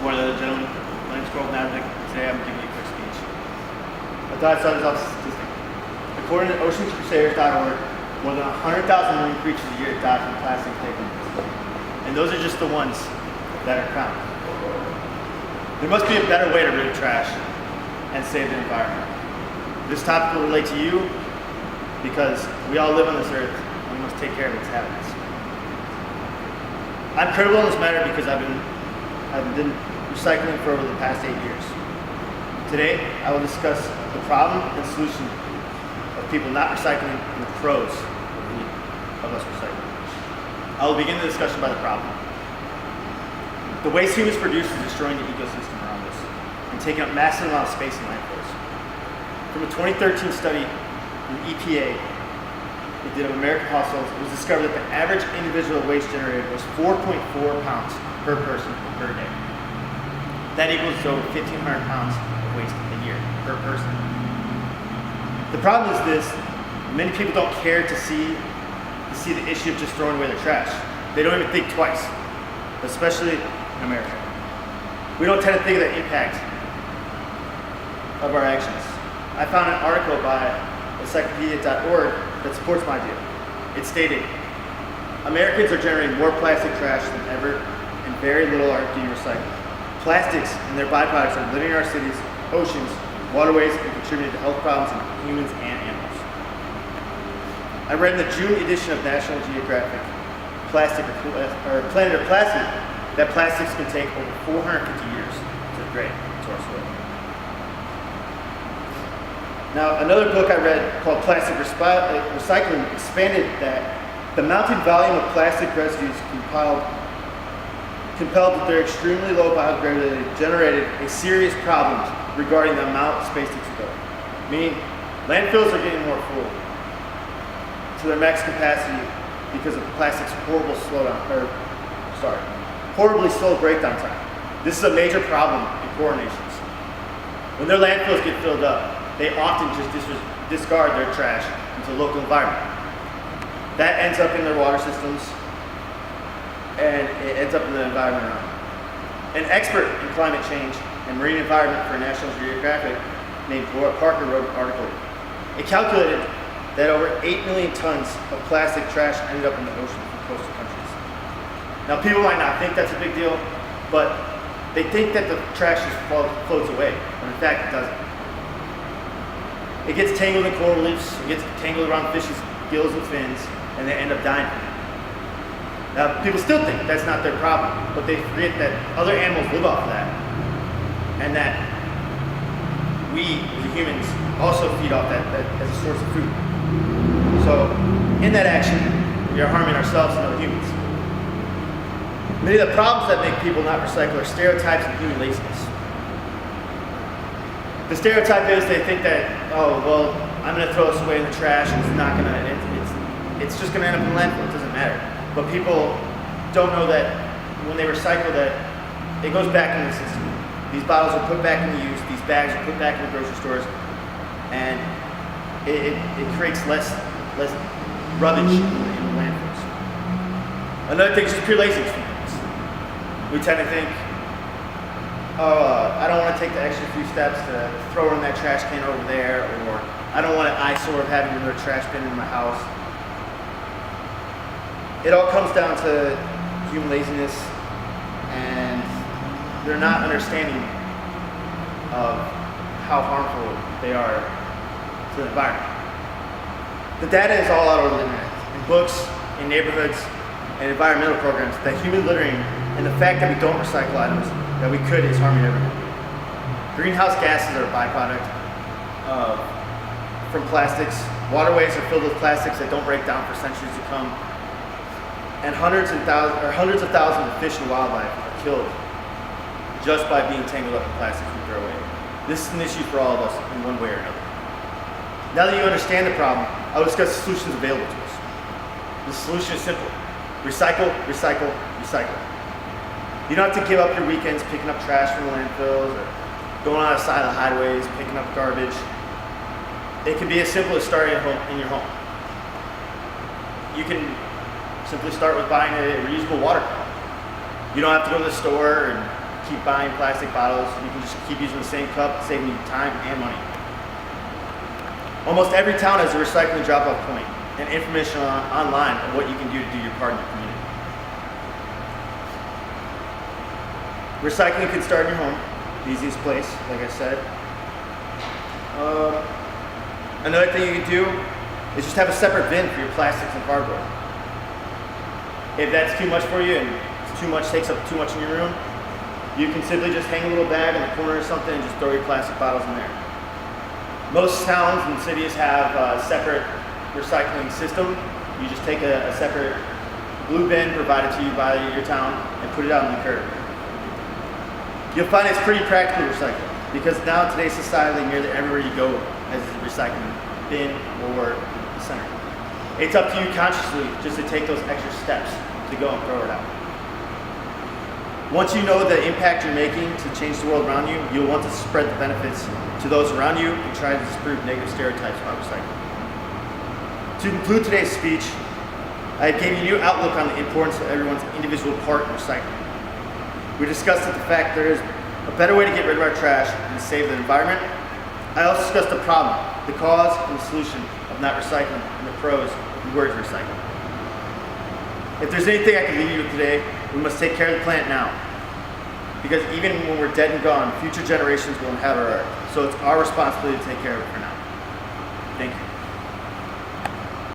One of the gentlemen, my name's Carl Navnik. Today I'm giving you a quick speech. I thought I'd start this off with a statistic. According to oceancrusaders.org, more than 100,000 marine creatures a year die from plastic taken. And those are just the ones that are found. There must be a better way to rid of trash and save the environment. This topic will relate to you because we all live on this earth and we must take care of its habitats. I'm critical in this matter because I've been recycling for over the past 8 years. Today, I will discuss the problem and solution of people not recycling and the pros of us recycling. I will begin the discussion by the problem. The waste humans produce is destroying the ecosystem around us and taking up massive amounts of space in landfills. From a 2013 study from EPA it did of American households, it was discovered that the average individual waste generated was 4.4 pounds per person per day. That equals over 1,500 pounds of waste a year per person. The problem is this: many people don't care to see the issue of just throwing away their trash. They don't even think twice, especially in America. We don't tend to think of the impact of our actions. I found an article by encyclopedia.org that supports my view. It stated, Americans are generating more plastic trash than ever and very little are being recycled. Plastics and their byproducts are living in our cities, oceans, waterways, and contributing to health problems in humans and animals. I read in the June edition of National Geographic Planet or Plastic that plastics can take over 450 years to degrade into our soil. Now, another book I read called Plastic Recycling expanded that the mounting volume of plastic residues compelled that their extremely low biodegradability generated a serious problem regarding the amount of space to go. Meaning, landfills are getting more full to their max capacity because of plastic's horribly slow breakdown time. This is a major problem in poor nations. When their landfills get filled up, they often just discard their trash into the local environment. That ends up in their water systems, and it ends up in the environment around them. An expert in climate change and marine environment for National Geographic named Parker wrote an article. It calculated that over 8 million tons of plastic trash ended up in the ocean from coastal countries. Now, people might not think that's a big deal, but they think that the trash just floats away, when in fact it doesn't. It gets tangled in coral reefs, it gets tangled around fishes' gills and fins, and they end up dying. Now, people still think that's not their problem, but they forget that other animals live off of that, and that we, the humans, also feed off that as a source of food. So, in that action, we are harming ourselves and other humans. Many of the problems that make people not recycle are stereotypes and human laziness. The stereotype is they think that, oh, well, I'm going to throw this away in the trash and it's just going to end up in the landfill. It doesn't matter. But people don't know that when they recycle that, it goes back into the system. These bottles are put back into use, these bags are put back in the grocery stores, and it creates less rubbish in the landfills. Another thing is just pure laziness. We tend to think, I don't want to take the extra few steps to throw in that trash can over there, or I don't want an eyesore of having another trash bin in my house. It all comes down to human laziness, and they're not understanding of how harmful they are to the environment. The data is all out over the internet, in books, in neighborhoods, and environmental programs, that human littering and the fact that we don't recycle items that we could is harming everyone. Greenhouse gases are a byproduct from plastics. Waterways are filled with plastics that don't break down for centuries to come. And hundreds of thousands of fish and wildlife are killed just by being tangled up in plastics we throw away. This is an issue for all of us in one way or another. Now that you understand the problem, I'll discuss the solutions available to us. The solution is simple. Recycle, recycle, recycle. You don't have to give up your weekends picking up trash from the landfills or going outside the highways, picking up garbage. It can be as simple as starting at home, in your home. You can simply start with buying a reusable water bottle. You don't have to go to the store and keep buying plastic bottles. You can just keep using the same cup, saving you time and money. Almost every town has a recycling drop-off point and information online on what you can do to do your part in your community. Recycling can start in your home, the easiest place, like I said. Another thing you can do is just have a separate bin for your plastics and cardboard. If that's too much for you and it's too much, takes up too much in your room, you can simply just hang a little bag in the corner or something and just throw your plastic bottles in there. Most towns and cities have a separate recycling system. You just take a separate blue bin provided to you by your town and put it out on the curb. You'll find it's pretty practical recycling because now in today's society, nearly everywhere you go has a recycling bin or center. It's up to you consciously just to take those extra steps to go and throw it out. Once you know the impact you're making to change the world around you, you'll want to spread the benefits to those around you and try to disprove negative stereotypes about recycling. To conclude today's speech, I gave you a new outlook on the importance of everyone's individual part in recycling. We discussed the fact there is a better way to get rid of our trash and save the environment. I also discussed the problem, the cause, and the solution of not recycling, and the pros of the word recycling. If there's anything I can leave you with today, we must take care of the planet now. Because even when we're dead and gone, future generations will inhabit our earth. So it's our responsibility to take care of it for now. Thank you.